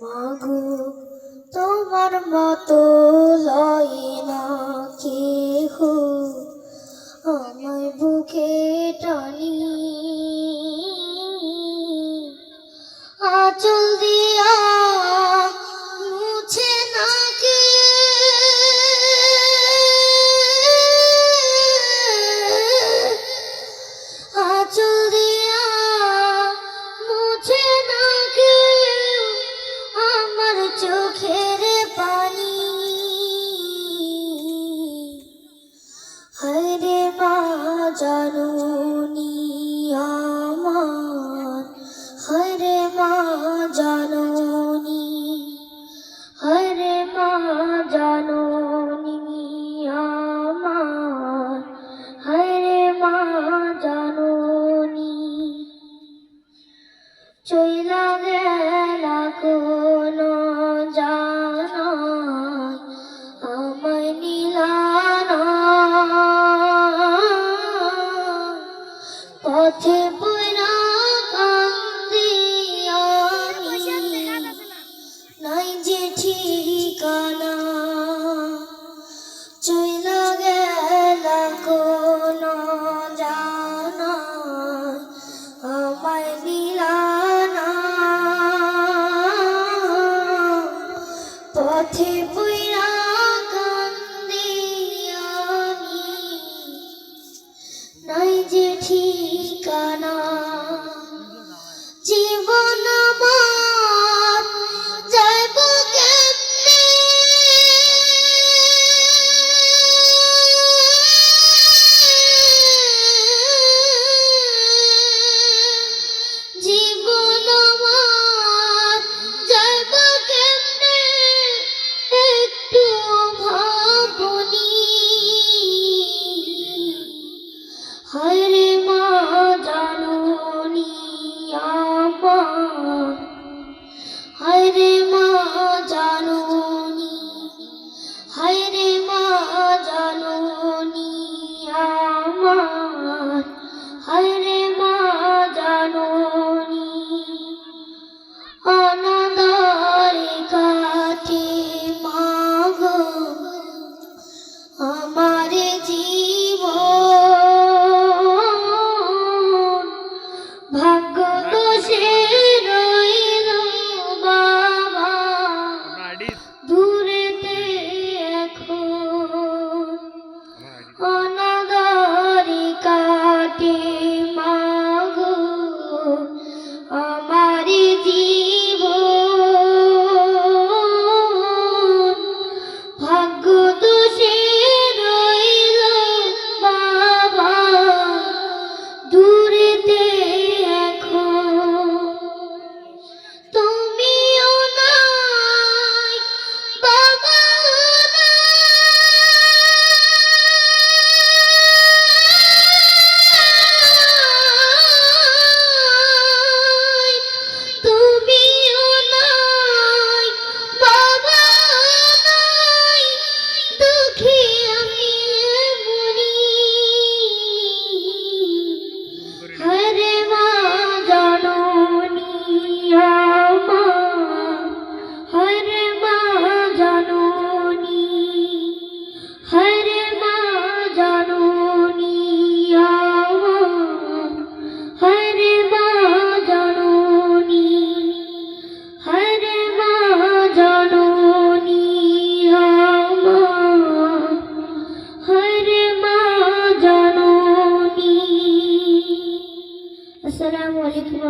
মাগো তোমার মতো লয় না কেহ, আমায় বুকে টানি আঁচল দিয়া মুছে না কে, আঁচল দিয়া মুছে না কে আমার চোখের পানি। হায়রে মা জাননী আমার, হায়রে মা জাননী, হায়রে মা জাননী আমার, হায়রে মা জাননী। চইলা গেলা কোন জানায় আমায় নিলা না, পথে পইরা কান্দি আমি, নাই যে ঠিকানা। চইলা গেলা কোন জানায় আমায় নিলা না, পথে পইরা কান্দি আমি, নাই যে ঠিকানা। জীবন আমার যাইব কেমনে, জীবন আমার যাইব কেমনে একটু ভাবনি। হায়রে মা জাননী আমার, হায়রে মা জাননী, হায়রে মা জাননী আমার, হায়রে মা জাননী। অনাদারে কাটে মাগো আমার জীবন, ভাগ্য দোষে রইল বাবা দূরেতে এখন। অনাদারে কাটে মাগো আমার জীবন, ভাগ্য দোষে রইল বাবা দূরেতে এখন। তুমিও নাই বাবা নাই, তুমিও নাই বাবা নাই, দুঃখী আমি মরি। হায়রে মা জাননী আমার, হায়রে মা জাননী, হায়রে মা জাননী আমার, হায়রে মা জাননী, হায়রে মা জাননী আমার, হায়রে মা জাননী। আসসালামু আলাইকুম।